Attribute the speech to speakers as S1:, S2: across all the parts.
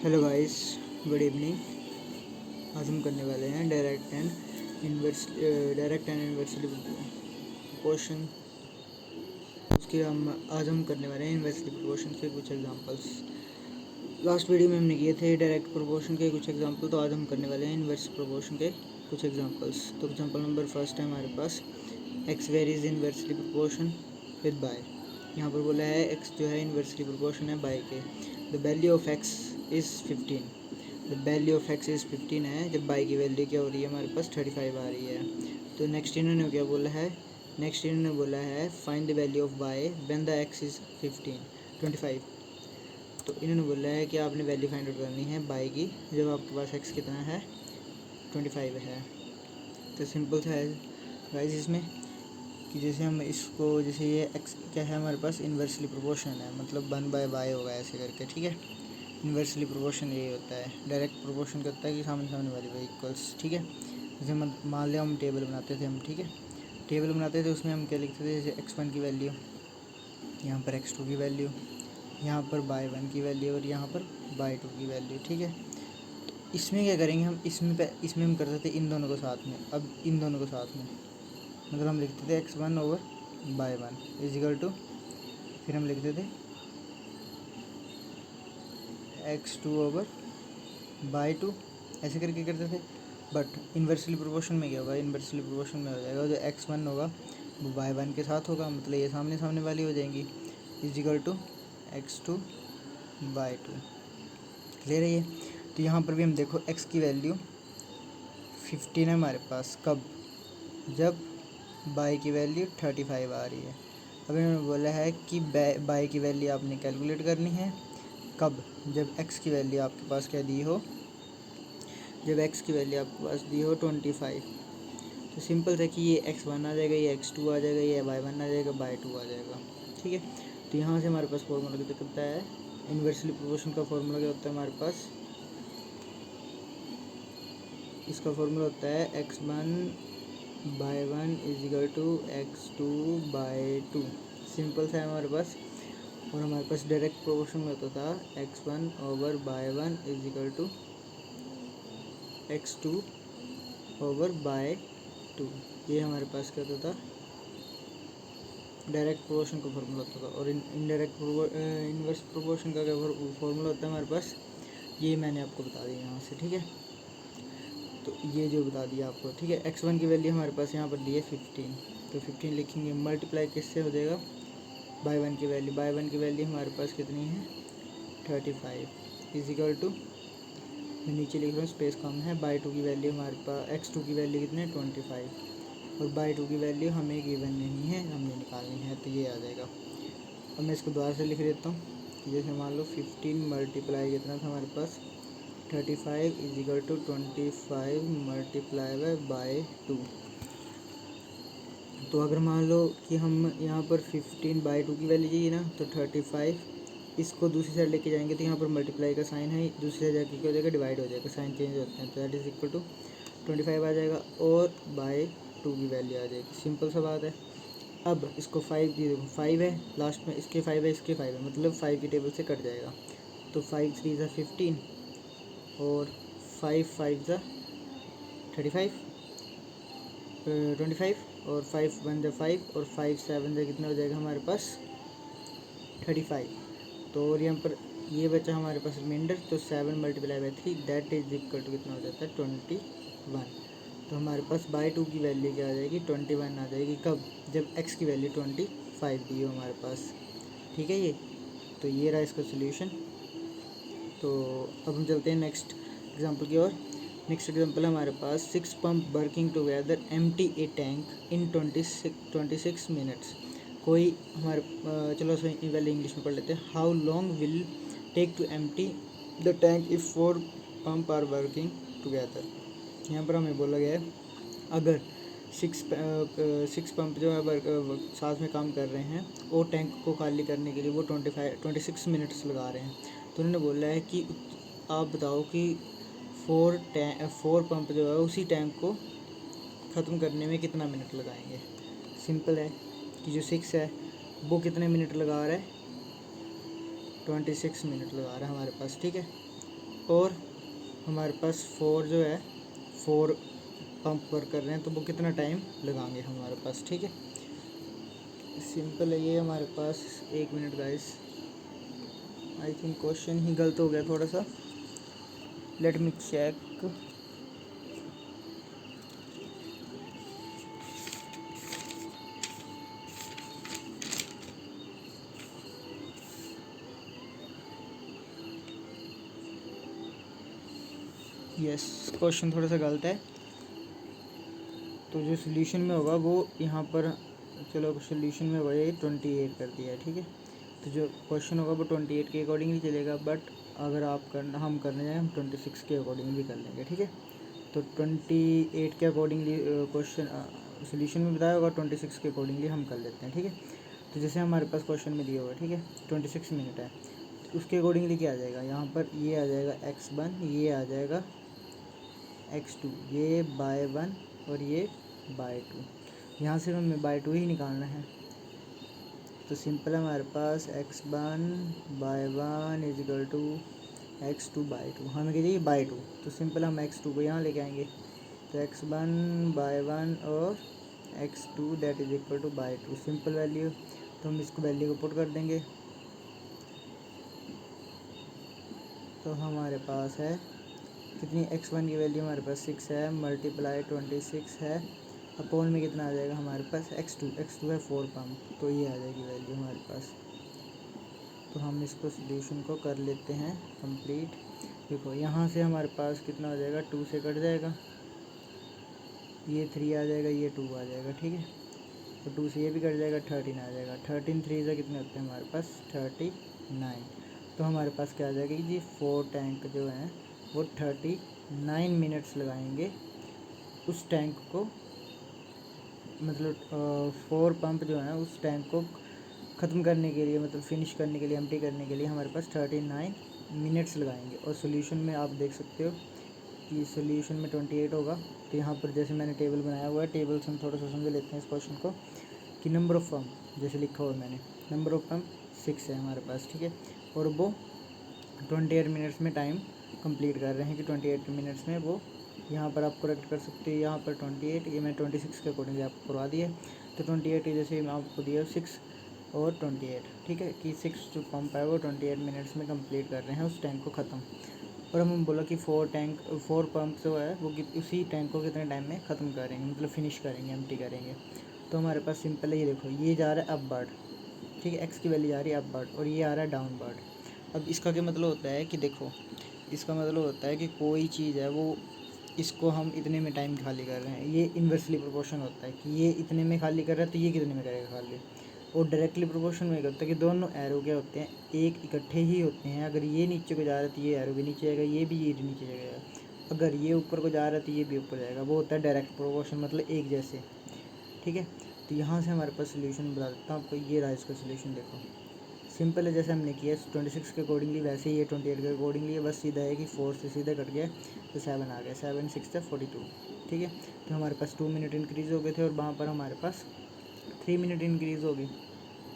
S1: Hello guys, good evening. आज हम करने वाले हैं डायरेक्ट एंड इन्वर्सली प्रोपोर्शन। उसके आज हम करने वाले हैं इन्वर्सली प्रोपोर्शन के कुछ एग्जांपल्स। लास्ट वीडियो में हमने किए थे डायरेक्ट प्रोपोर्शन के कुछ एग्जांपल, तो आज हम करने वाले हैं इन्वर्स प्रोपोर्शन के कुछ एग्जांपल्स। तो एग्जांपल नंबर फर्स्ट है हमारे पास x varies inversely proportion with y. यहाँ पर बोला है एक्स जो है इन्वर्सली प्रोपोर्शन है बाय के। The value of x is 15। The value of x is 15 है जब बाई की वैल्यू क्या हो रही है, हमारे पास 35 आ रही है। तो नेक्स्ट इन्होंने क्या बोला है, find the value of by when the x is 25। तो इन्होंने बोला है कि आपने वैल्यू फाइंड आउट करनी है बाई की जब आपके पास एक्स कितना है, 25 है। तो सिंपल सा है गाइस इसमें कि जैसे हम इसको, जैसे ये एक्स क्या है हमारे पास इन्वर्सली प्रोपोर्शन है, मतलब 1/y होगा ऐसे करके, ठीक है। इन्वर्सली प्रोपोर्शन यही होता है। डायरेक्ट प्रोपोर्शन क्या होता है कि सामने सामने वाली बाई इक्वल्स, ठीक है। जैसे मान लिया हम टेबल बनाते थे ठीक है। टेबल बनाते थे उसमें हम क्या लिखते थे, जैसे x1 की वैल्यू, यहाँ पर x2 की वैल्यू, यहाँ पर y1 की वैल्यू और यहाँ पर y2 की वैल्यू, ठीक है। तो इसमें क्या करेंगे हम, इसमें हम करते थे इन दोनों को साथ में। अब इन दोनों को साथ में मतलब हम लिखते थे x1 over y1 is equal to, फिर हम लिखते थे x2 ओवर y2, ऐसे करके करते थे। बट इन्वर्सली प्रोपोर्शन में क्या होगा, इन्वर्सली प्रोपोर्शन में हो जाएगा जो x1 होगा वो y1 के साथ होगा, मतलब ये सामने सामने वाली हो जाएंगी, is equal to x2 y2। Clear है ये। तो यहाँ पर भी हम देखो x की वैल्यू 15 है हमारे पास, कब, जब y की वैल्यू 35 आ रही है। अब इन्होंने बोला है कि y की वैल्यू आपने कैलकुलेट करनी है कब, जब x की वैल्यू आपके पास क्या दी हो, जब x की वैल्यू आपके पास दी हो 25। तो सिंपल है कि ये x1 आ जाएगा, ये x2 आ जाएगा, ये y1 आ जाएगा, y2 आ जाएगा, ठीक है। तो यहाँ से हमारे पास फॉर्मूला क्या करता है, इन्वर्सली प्रोपोर्शन का फॉर्मूला क्या होता है हमारे पास, इसका फॉर्मूला होता है x1/1 is equal to x2/2। Simple सा है हमारे पास। और हमारे पास डायरेक्ट प्रोपोर्शन में होता था x1/1 इजिकल टू x2/2। ये हमारे पास क्या होता था, डायरेक्ट प्रोपोर्शन का फॉर्मूला होता था। और इनडायरेक्ट इन्वर्स प्रोपोर्शन का क्या फॉर्मूला होता है हमारे पास, ये मैंने आपको बता दिया यहाँ से, ठीक है। तो ये जो बता दिया आपको, ठीक है। x1 की वैल्यू हमारे पास यहाँ पर दी है 15, तो 15 लिखेंगे, मल्टीप्लाई किससे हो जाएगा, y1 की वैल्यू, y1 की वैल्यू हमारे पास कितनी है 35 इजिकल टू, मैं नीचे लिख रहा हूँ स्पेस कम है, y2 की वैल्यू हमारे पास, x2 की वैल्यू कितनी है 25 और y2 की वैल्यू हमें गिवन नहीं है, हमने निकालनी है, तो ये आ जाएगा। अब मैं इसको दोबारा से लिख देता हूँ कि जैसे मान लो 15 मल्टीप्लाई कितना था हमारे पास 35 इजिकल टू 25 मल्टीप्लाई बाय 2। तो अगर मान लो कि हम यहाँ पर 15/2 की वैल्यू चाहिए ना, तो 35 इसको दूसरी साइड लेके जाएंगे तो यहाँ पर मल्टीप्लाई का साइन है, दूसरी साइड जाके क्या हो जाएगा, डिवाइड हो जाएगा, साइन चेंज होते हैं, तो दैट इज इक्वल टू 25 आ जाएगा और बाय 2 की वैल्यू आ जाएगी। सिंपल सा बात है। अब इसको 5 की देखो, 5 है लास्ट में, इसके 5 है, इसके 5 है, मतलब 5 की टेबल से कट जाएगा। तो 5 3 ज़ा 15 और 5 5 ज़ा 35 25 और 5 1 ज़ा 5 और 5 7 ज़ा कितना हो जाएगा हमारे पास 35। तो और यहाँ पर ये बचा हमारे पास रिमाइंडर, तो 7 multiply by 3 that is equal to कितना हो जाता है 21। तो हमारे पास बाई 2 की वैल्यू क्या आ जाएगी 21 आ जाएगी, कब, जब x की वैल्यू 25 दी हो हमारे पास, ठीक है ये। तो ये रहा इसका सोल्यूशन। तो अब हम चलते हैं नेक्स्ट एग्जांपल की ओर। नेक्स्ट एग्जांपल है हमारे पास 6 pump working together empty a tank in 26 minutes. कोई हमारे चलो पहले इंग्लिश में पढ़ लेते हैं। How long will take to empty the tank if 4 pump are working together. यहाँ पर हमें बोला गया है अगर सिक्स पंप जो है साथ में काम कर रहे हैं और टैंक को खाली करने के लिए वो 26 मिनट्स लगा रहे हैं, तो उन्होंने बोला है कि आप बताओ कि 4 पंप जो है उसी टैंक को ख़त्म करने में कितना मिनट लगाएंगे। सिंपल है कि जो 6 है वो कितने मिनट लगा रहा है, 26 मिनट लगा रहा है हमारे पास, ठीक है। और हमारे पास 4 जो है 4 पंप वर्क कर रहे हैं, तो वो कितना टाइम लगाएंगे हमारे पास। ठीक है, सिंपल है ये हमारे पास। 1 minute guys, I think question ही गलत हो गया थोड़ा सा, let me check. Yes, question थोड़ा सा गलत है, तो जो सोल्यूशन में होगा वो यहाँ पर, चलो सोल्यूशन में होगा ये 28 कर दिया है। ठीक है, तो जो क्वेश्चन होगा वो 28 के अकॉर्डिंग ही चलेगा, बट अगर हम करने जाए हम 26 के अकॉर्डिंग भी कर लेंगे। ठीक है, तो 28 के अकॉर्डिंगली क्वेश्चन सोल्यूशन में बताया होगा, 26 के अकॉर्डिंगली हम कर लेते हैं। ठीक है, तो जैसे हमारे पास क्वेश्चन में दिया होगा, ठीक है 26 मिनट है, तो उसके अकॉर्डिंगली क्या आ जाएगा, यहाँ पर ये आ जाएगा x1, ये आ जाएगा x2, ये बाय 1 और ये बाय 2। यहाँ से हमें बाय 2 ही निकालना है, तो सिंपल है हमारे पास x1 by 1 is equal to x2 by 2। हमें क्या चाहिए बाय 2, तो सिंपल हम x2 को यहाँ लेके आएंगे, तो x1 बाय 1 और x2 that is equal to by 2, simple value. तो हम इसको वैल्यू को पुट कर देंगे, तो हमारे पास है कितनी, x1 की वैल्यू हमारे पास 6 है, मल्टीप्लाई 26 है, अपोन में कितना आ जाएगा हमारे पास x2 है 4 पंप, तो ये आ जाएगी वैल्यू हमारे पास। तो हम इसको सोल्यूशन को कर लेते हैं कंप्लीट। देखो यहाँ से हमारे पास कितना हो जाएगा, 2 से कट जाएगा, ये 3 आ जाएगा, ये 2 आ जाएगा। ठीक है, तो 2 से ये भी कट जाएगा, 13 आ जाएगा, 13 3 से कितने होते हैं हमारे पास 39। तो हमारे पास क्या आ जाएगा कि जी 4 टैंक जो हैं वो 39 मिनट्स लगाएंगे उस टैंक को, मतलब 4 पंप जो हैं उस टैंक को ख़त्म करने के लिए, मतलब फिनिश करने के लिए, एम्प्टी करने के लिए हमारे पास 39 मिनट्स लगाएंगे। और सोल्यूशन में आप देख सकते हो कि सोल्यूशन में 28 होगा, तो यहाँ पर जैसे मैंने टेबल बनाया हुआ है, टेबल से हम थोड़ा सा समझ लेते हैं इस क्वेश्चन को कि नंबर ऑफ़ पंप जैसे लिखा हुआ है मैंने, नंबर ऑफ़ पंप 6 है हमारे पास। ठीक है, और वो 28 मिनट्स में टाइम कंप्लीट कर रहे हैं कि 28 मिनट्स में वो, यहाँ पर आप करेक्ट कर सकते हैं, यहाँ पर 28, ये मैं 26 के अकॉर्डिंग आपको करवा दिया। तो 28 जैसे मैं आपको दिया 6 और 28, ठीक है, कि 6 जो पंप है वो 28 मिनट्स में कंप्लीट कर रहे हैं उस टैंक को ख़त्म। और हम बोला कि 4 पंप जो है वो उसी टैंक को कितने टाइम में ख़त्म करेंगे, मतलब फिनिश करेंगे, एम्प्टी करेंगे। तो हमारे पास सिंपल है, ये देखो ये जा रहा है अपवर्ड, ठीक है, एक्स की वैल्यू जा रही है अपवर्ड और ये आ रहा है डाउनवर्ड। अब इसका क्या मतलब होता है कि देखो, इसका मतलब होता है कि कोई चीज़ है वो, इसको हम इतने में टाइम खाली कर रहे हैं, ये इन्वर्सली प्रोपोर्शन होता है कि ये इतने में खाली कर रहा है तो ये कितने में करेगा खाली। और डायरेक्टली प्रोपोर्शन में क्या होता है कि दोनों एरो क्या होते हैं, एक इकट्ठे ही होते हैं। अगर ये नीचे को जा रहा है तो ये एरो भी नीचे जाएगा, ये भी ये नीचे जाएगा। अगर ये ऊपर को जा रहा है तो ये भी ऊपर जाएगा, वो होता है डायरेक्ट प्रोपोर्शन, मतलब एक जैसे। ठीक है, तो यहाँ से हमारे पास सोल्यूशन बता देता हूँ आपको, ये रहा इसका सोल्यूशन। देखो सिंपल है, जैसे हमने किया 26 के अकॉर्डिंगली वैसे ही ये 28 के अकॉर्डिंगली है, बस सीधा है कि 4 से सीधा कट गया तो 7 आ गया, 7 6 42। ठीक है, तो हमारे पास 2 मिनट इंक्रीज़ हो गए थे और वहाँ पर हमारे पास 3 मिनट इंक्रीज़ हो गई।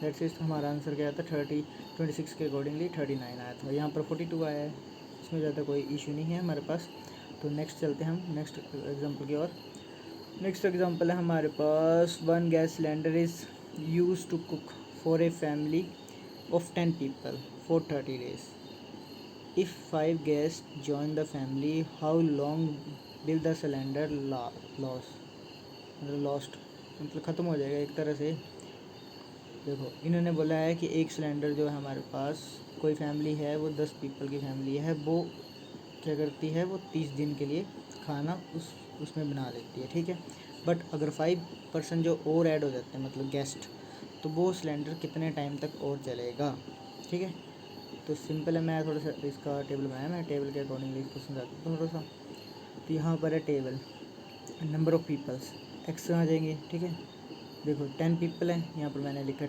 S1: दैट्स इज हमारा आंसर क्या था, 26 के अकॉर्डिंगली 39 आया था, यहाँ पर 42 आया है, इसमें ज़्यादा कोई इशू नहीं है हमारे पास। तो नेक्स्ट चलते हैं हम नेक्स्ट एग्जाम्पल की ओर। नेक्स्ट एग्जाम्पल है हमारे पास, 1 gas cylinder is use to cook for a family of 10 people for 30 days. If 5 guests join the family, how long will the cylinder lost मतलब ख़त्म हो जाएगा एक तरह से। देखो इन्होंने बोला है कि एक सिलेंडर जो है हमारे पास, कोई फैमिली है वो 10 पीपल की फैमिली है, वो क्या करती है, वो 30 दिन के लिए खाना उसमें बना लेती है। ठीक है, बट अगर 5% जो और ऐड हो जाते हैं, मतलब गेस्ट, तो वो सिलेंडर कितने टाइम तक और चलेगा। ठीक है, तो सिंपल है, मैं थोड़ा सा इसका टेबल बनाया, मैं टेबल के अकॉर्डिंगली इसको समझाता हूँ थोड़ा सा। तो यहाँ पर है table, number of peoples x आ जाएंगे। ठीक है, देखो 10 पीपल हैं, यहाँ पर मैंने लिखा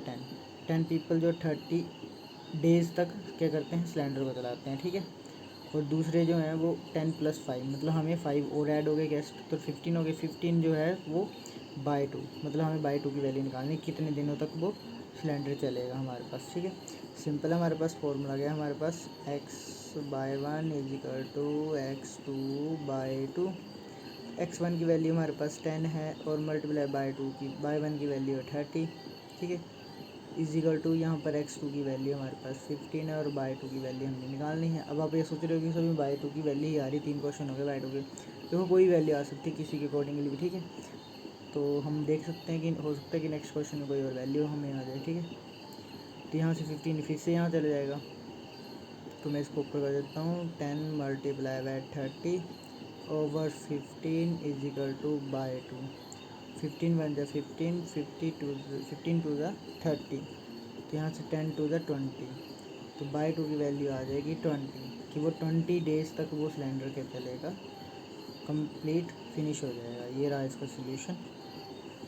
S1: 10 पीपल जो 30 डेज़ तक क्या करते हैं, सिलेंडर को चलाते हैं। ठीक है, और दूसरे जो हैं वो 10 + 5, मतलब हमें 5 और ऐड हो गए गेस्ट, तो 15 हो गए। 15 जो है वो बाय 2, मतलब हमें बाय 2 की वैल्यू निकालनी, कितने दिनों तक वो सिलेंडर चलेगा हमारे पास। ठीक है, सिंपल हमारे पास फॉर्मूला गया हमारे पास x/1 = x2/2। x1 की वैल्यू हमारे पास 10 है और मल्टीप्लाई बाय 2 की बाय 1 की वैल्यू है 30। ठीक है, = यहाँ पर x2 की वैल्यू हमारे पास 15 है और बाय 2 की वैल्यू हमने निकालनी है। अब आप ये सोच रहे हो कि सभी बाय 2 की वैल्यू ही आ रही, 3 क्वेश्चन हो गए बाय 2 के। देखो कोई वैल्यू आ सकती है किसी के अकॉर्डिंगली भी। ठीक है, तो हम देख सकते हैं कि हो सकता है कि नेक्स्ट क्वेश्चन में कोई और वैल्यू हमें आ जाए। ठीक है, तो यहाँ से 15 फिर से यहाँ चले जाएगा, तो मैं इसको ऊपर कर देता हूँ 10 मल्टीप्लाई बाय 30 ओवर 15 = बाय 2। 15 1 = 15, 15 2 = 30, तो यहाँ से 10 2 = 20, तो बाय 2 की वैल्यू आ जाएगी 20, कि वो 20 डेज तक वो सिलेंडर के चलेगा, कंप्लीट फिनिश हो जाएगा। ये रहा इसका सोल्यूशन।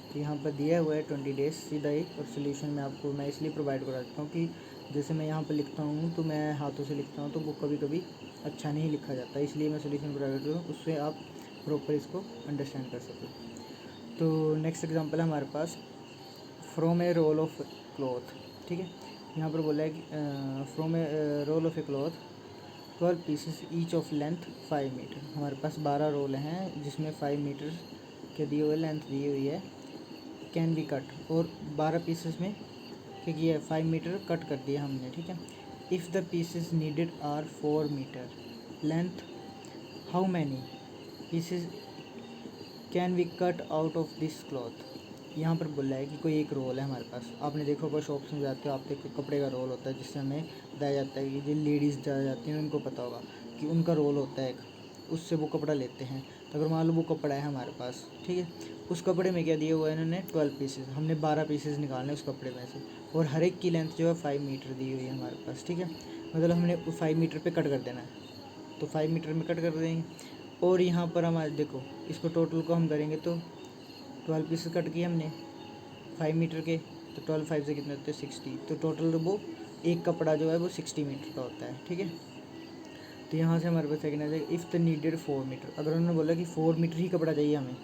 S1: तो यहाँ पर दिया हुआ है 20 डेज सीधा ही, और सोल्यूशन में आपको मैं इसलिए प्रोवाइड करा देता हूँ कि जैसे मैं यहाँ पर लिखता हूँ तो मैं हाथों से लिखता हूँ तो वो कभी कभी अच्छा नहीं लिखा जाता, इसलिए मैं सोल्यूशन प्रोवाइड करता हूँ, उससे आप प्रॉपर इसको अंडरस्टैंड कर सकें। तो नेक्स्ट एग्जांपल है हमारे पास from a roll of cloth. ठीक है, यहाँ पर बोला है कि from a roll of a cloth 12 pieces each of length 5 metre. हमारे पास 12 रोल हैं जिसमें 5 मीटर के दिए हुए लेंथ दी हुई है, कैन बी कट, और 12 पीसेस में क्या किया है, 5 मीटर कट कर दिया हमने। ठीक है, if the pieces needed are 4 metre length, how many pieces can be cut out of this cloth. यहाँ पर बोला है कि कोई एक रोल है हमारे पास, आपने देखा होगा शॉप्स में जाते हो आप देखो कपड़े का रोल होता है, जिससे हमें बताया जाता है कि जो लेडीज़ ज़्यादा जाती हैं उनको पता होगा कि उनका रोल होता है एक, उससे वो कपड़ा लेते हैं। तो अगर मान लो वो कपड़ा है हमारे पास, ठीक है, उस कपड़े में क्या दिया हुआ है इन्होंने 12 पीसेस, हमने 12 पीसेस निकालने उस कपड़े में से, और हर एक की लेंथ जो है 5 मीटर दी हुई है हमारे पास। ठीक है, मतलब हमने 5 मीटर पर कट कर देना है, तो 5 मीटर में कट कर देंगे। और यहाँ पर हमारे देखो इसको टोटल को हम करेंगे तो 12 पीसेस कट किए हमने 5 मीटर के, तो 12 5 से कितने होते हैं 60, तो टोटल वो एक कपड़ा जो है वो 60 मीटर का होता है। ठीक है, तो यहाँ से हमारे पास सेकेंड आ जाएगा इफ़ द नीडेड 4 मीटर। अगर उन्होंने बोला कि 4 मीटर ही कपड़ा चाहिए हमें,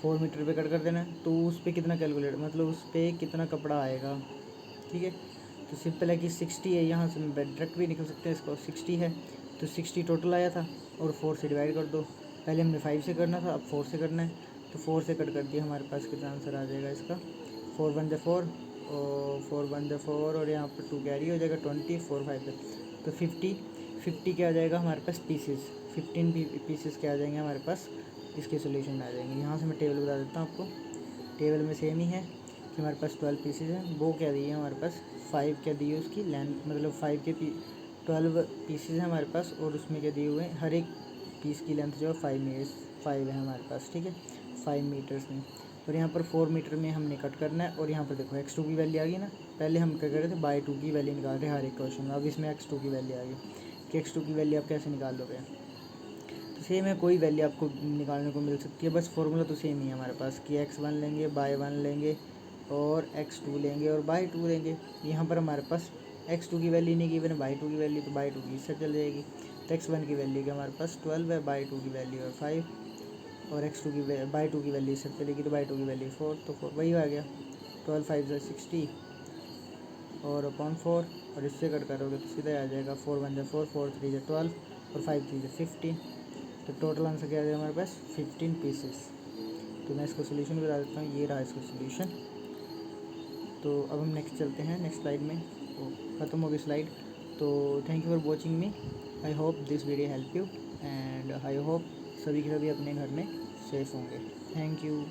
S1: 4 मीटर पे कट कर देना है, तो उस पर कितना कैलकुलेट, मतलब उस पर कितना कपड़ा आएगा। ठीक है, तो सिंपल है कि 60 है, यहाँ से मैं डायरेक्ट भी निकल सकते हैं इसको, 60 है तो 60 टोटल आया था और 4 से डिवाइड कर दो। पहले हमने 5 से करना था, अब 4 से करना है, तो 4 से कट कर दिया, हमारे पास कितना आंसर आ जाएगा इसका 4 1 = 4 और 4 1 = 4 और यहाँ पर 2 कैरी हो जाएगा 20 4 5 तो 50 क्या आ जाएगा हमारे पास पीसेस, 15 पीसेस क्या आ जाएंगे हमारे पास इसके सोल्यूशन में आ जाएंगे। यहाँ से मैं टेबल बता देता हूँ आपको, टेबल में सेम ही है कि हमारे पास 12 पीसेस हैं, वो क्या दी है हमारे पास 5 क्या दी है उसकी लेंथ, मतलब 5 के 12 पीसेस हैं हमारे पास, और उसमें क्या दिए हुए हैं हर एक पीस की लेंथ जो है 5 है हमारे पास। ठीक है, 5 मीटर्स में, और यहाँ पर 4 मीटर में हमने कट करना है। और यहाँ पर देखो x2 की वैल्यू आ गई ना, पहले हम क्या कर रहे थे बाय 2 की वैल्यू निकाल रहे हैं हर एक क्वेश्चन में, अब इसमें x2 की वैल्यू आ गई कि x2 की वैल्यू आप कैसे निकाल लोगे। तो सेम है, कोई वैल्यू आपको निकालने को मिल सकती है, बस फॉर्मूला तो सेम ही है हमारे पास कि x1 लेंगे बाय 1 लेंगे और x2 लेंगे और बाय 2 लेंगे। यहाँ पर हमारे पास x2 की वैल्यू नहीं गिवन है, बाय 2 की वैल्यू, तो बाय 2 की इससे चल जाएगी। तो x1 की वैल्यू क्या हमारे पास 12 है, बाय 2 की वैल्यू है 5 और x2 की बाय 2 की वैल्यू इससे चलेगी, तो बाय 2 की वैल्यू 4, तो 4 वही आ गया 12 5 = 60 और अपॉन 4, और इससे कट करोगे तो सीधा आ जाएगा 4 1 = 4 4 3 = 12 और 5 3 = 15, तो टोटल आंसर क्या आ जाएगा हमारे पास 15 पीसेस। तो मैं इसका सोल्यूशन बता देता हूँ, ये रहा इसका सोल्यूशन। तो अब हम नेक्स्ट चलते हैं नेक्स्ट स्लाइड में, तो ख़त्म हो गई स्लाइड। तो thank you for watching me, I hope this video help you and I hope सभी के सभी अपने घर में सेफ होंगे। Thank you.